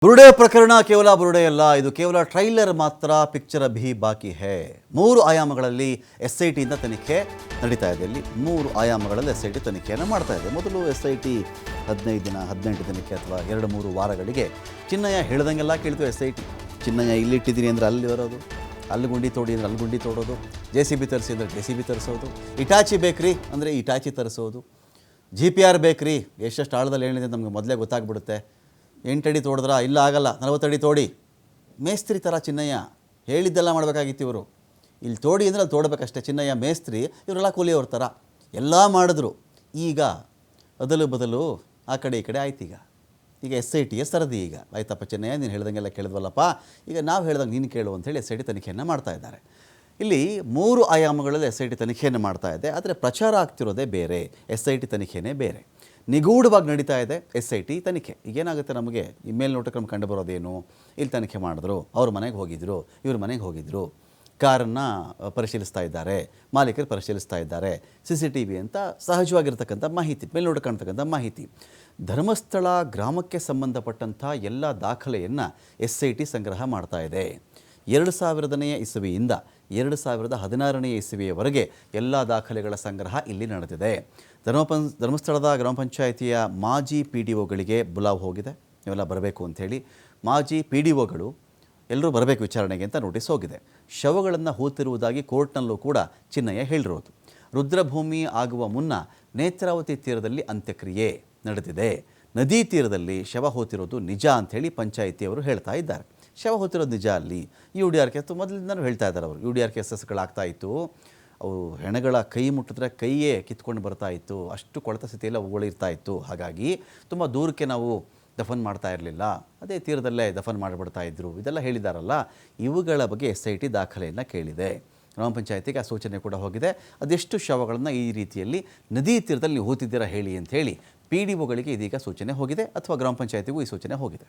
ಬುರುಡೆ ಪ್ರಕರಣ ಕೇವಲ ಬುರುಡೆ ಅಲ್ಲ, ಇದು ಕೇವಲ ಟ್ರೈಲರ್ ಮಾತ್ರ. ಪಿಕ್ಚರ್ ಅಭಿ ಬಾಕಿ ಹೈ. 3 ಆಯಾಮಗಳಲ್ಲಿ SITಯಿಂದ ತನಿಖೆ ನಡೀತಾ ಇದೆ. ಇಲ್ಲಿ 3 ಆಯಾಮಗಳಲ್ಲಿ SIT ತನಿಖೆಯನ್ನು ಮಾಡ್ತಾ ಇದೆ. ಮೊದಲು SIT 15 ದಿನ 18 ದಿನಕ್ಕೆ ಅಥವಾ 2-3 ವಾರಗಳಿಗೆ ಚಿನ್ನಯ್ಯ ಹೇಳ್ದಂಗೆಲ್ಲ ಕೇಳ್ತು. SIT ಚಿನ್ನಯ್ಯ ಇಲ್ಲಿಟ್ಟಿದ್ದೀನಿ ಅಂದರೆ ಅಲ್ಲಿ ಬರೋದು, ಅಲ್ಲಿ ಗುಂಡಿ ತೋಡಿ ಅಂದರೆ ಅಲ್ಲಿ ಗುಂಡಿ ತೋಡೋದು, JCB ತರಿಸಿ ಅಂದರೆ JCB ತರಿಸೋದು, ಇಟಾಚಿ ಬೇಕ್ರಿ ಅಂದರೆ ಇಟಾಚಿ ತರಿಸೋದು, GPR ಬೇಕ್ರಿ ಎಷ್ಟೆಷ್ಟು ಆಳದಲ್ಲಿ ಏನಿದೆ ನಮಗೆ ಮೊದಲೇ ಗೊತ್ತಾಗ್ಬಿಡುತ್ತೆ. 8 ಅಡಿ ತೋಡಿದ್ರಾ? ಇಲ್ಲ ಆಗಲ್ಲ, 40 ಅಡಿ ತೋಡಿ. ಮೇಸ್ತ್ರಿ ಥರ ಚಿನ್ನಯ್ಯ ಹೇಳಿದ್ದೆಲ್ಲ ಮಾಡಬೇಕಾಗಿತ್ತು ಇವರು. ಇಲ್ಲಿ ತೋಡಿ ಅಂದರೆ ಅಲ್ಲಿ ತೋಡಬೇಕಷ್ಟೇ. ಚಿನ್ನಯ್ಯ ಮೇಸ್ತ್ರಿ, ಇವರೆಲ್ಲ ಕೂಲಿಯವ್ರ ಥರ ಎಲ್ಲ ಮಾಡಿದ್ರು. ಈಗ ಅದಲು ಬದಲು ಆ ಕಡೆ ಈ ಕಡೆ ಆಯ್ತು. ಈಗ SITಗೆ ಸರದಿ. ಈಗ ಆಯ್ತಪ್ಪ ಚಿನ್ನಯ್ಯ, ನೀನು ಹೇಳ್ದಂಗೆಲ್ಲ ಕೇಳಿದ್ವಲ್ಲಪ್ಪ, ಈಗ ನಾವು ಹೇಳ್ದಂಗೆ ನೀನು ಕೇಳು ಅಂಥೇಳಿ SIT ತನಿಖೆಯನ್ನು ಮಾಡ್ತಾ ಇದ್ದಾರೆ. ಇಲ್ಲಿ 3 ಆಯಾಮಗಳಲ್ಲಿ SIT ತನಿಖೆಯನ್ನು ಮಾಡ್ತಾ ಇದೆ. ಆದರೆ ಪ್ರಚಾರ ಆಗ್ತಿರೋದೇ ಬೇರೆ, SIT ತನಿಖೆನೇ ಬೇರೆ. ನಿಗೂಢವಾಗಿ ನಡೀತಾ ಇದೆ SIT ತನಿಖೆ. ಈಗೇನಾಗುತ್ತೆ, ನಮಗೆ ಈ ಮೇಲ್ನೋಟಕ್ಕೆ ನಮ್ಗೆ ಕಂಡು ಬರೋದೇನು, ಇಲ್ಲಿ ತನಿಖೆ ಮಾಡಿದ್ರು, ಅವ್ರ ಮನೆಗೆ ಹೋಗಿದ್ರು, ಇವ್ರ ಮನೆಗೆ ಹೋಗಿದ್ರು, ಕಾರನ್ನು ಪರಿಶೀಲಿಸ್ತಾ ಇದ್ದಾರೆ, ಮಾಲೀಕರು ಪರಿಶೀಲಿಸ್ತಾ ಇದ್ದಾರೆ, CCTV ಅಂತ ಸಹಜವಾಗಿರ್ತಕ್ಕಂಥ ಮಾಹಿತಿ, ಮೇಲ್ನೋಟಕ್ಕೆ ಕಾಣ್ತಕ್ಕಂಥ ಮಾಹಿತಿ. ಧರ್ಮಸ್ಥಳ ಗ್ರಾಮಕ್ಕೆ ಸಂಬಂಧಪಟ್ಟಂಥ ಎಲ್ಲ ದಾಖಲೆಯನ್ನು SIT ಸಂಗ್ರಹ ಮಾಡ್ತಾ ಇದೆ. 2000ನೇ ಇಸವಿಯಿಂದ 2016ನೇ ಇಸವಿಯವರೆಗೆ ಎಲ್ಲ ದಾಖಲೆಗಳ ಸಂಗ್ರಹ ಇಲ್ಲಿ ನಡೆದಿದೆ. ಧರ್ಮಸ್ಥಳದ ಗ್ರಾಮ ಪಂಚಾಯಿತಿಯ ಮಾಜಿ PDOಗಳಿಗೆ ಬುಲಾವ್ ಹೋಗಿದೆ, ನೀವೆಲ್ಲ ಬರಬೇಕು ಅಂಥೇಳಿ. ಮಾಜಿ PDOಗಳು ಎಲ್ಲರೂ ಬರಬೇಕು ವಿಚಾರಣೆಗೆ ಅಂತ ನೋಟಿಸ್ ಹೋಗಿದೆ. ಶವಗಳನ್ನು ಹೂತಿರುವುದಾಗಿ ಕೋರ್ಟ್ನಲ್ಲೂ ಕೂಡ ಚಿನ್ನಯ್ಯ ಹೇಳಿರೋದು. ರುದ್ರಭೂಮಿ ಆಗುವ ಮುನ್ನ ನೇತ್ರಾವತಿ ತೀರದಲ್ಲಿ ಅಂತ್ಯಕ್ರಿಯೆ ನಡೆದಿದೆ. ನದಿ ತೀರದಲ್ಲಿ ಶವ ಹೋತಿರೋದು ನಿಜ ಅಂಥೇಳಿ ಪಂಚಾಯಿತಿಯವರು ಹೇಳ್ತಾ ಇದ್ದಾರೆ. ಶವ ಹೊತ್ತಿರೋದು ನಿಜ. ಅಲ್ಲಿ UDR ಕೇಸ್ ಮೊದಲಿಂದನೂ ಹೇಳ್ತಾ ಇದ್ದಾರೆ ಅವರು. UDR ಕೇಸಸ್ಗಳಾಗ್ತಾ ಇತ್ತು, ಅವು ಹೆಣಗಳ ಕೈ ಮುಟ್ಟಿದ್ರೆ ಕೈಯೇ ಕಿತ್ಕೊಂಡು ಬರ್ತಾ ಇತ್ತು, ಅಷ್ಟು ಕೊಳೆತ ಸ್ಥಿತಿಯಲ್ಲಿ ಅವುಗಳು ಇರ್ತಾ ಇತ್ತು. ಹಾಗಾಗಿ ತುಂಬ ದೂರಕ್ಕೆ ನಾವು ದಫನ್ ಮಾಡ್ತಾ ಇರಲಿಲ್ಲ, ಅದೇ ತೀರದಲ್ಲೇ ದಫನ್ ಮಾಡಿಬಿಡ್ತಾ ಇದ್ರು, ಇದೆಲ್ಲ ಹೇಳಿದಾರಲ್ಲ. ಇವುಗಳ ಬಗ್ಗೆ SIT ದಾಖಲೆಯನ್ನು ಕೇಳಿದೆ. ಗ್ರಾಮ ಪಂಚಾಯತಿಗೆ ಆ ಸೂಚನೆ ಕೂಡ ಹೋಗಿದೆ. ಅದೆಷ್ಟು ಶವಗಳನ್ನು ಈ ರೀತಿಯಲ್ಲಿ ನದಿ ತೀರದಲ್ಲಿ ನೀವು ಹೂತಿದ್ದೀರಾ ಹೇಳಿ ಅಂಥೇಳಿ PDOಗಳಿಗೆ ಇದೀಗ ಸೂಚನೆ ಹೋಗಿದೆ, ಅಥವಾ ಗ್ರಾಮ ಪಂಚಾಯತಿಗೂ ಈ ಸೂಚನೆ ಹೋಗಿದೆ.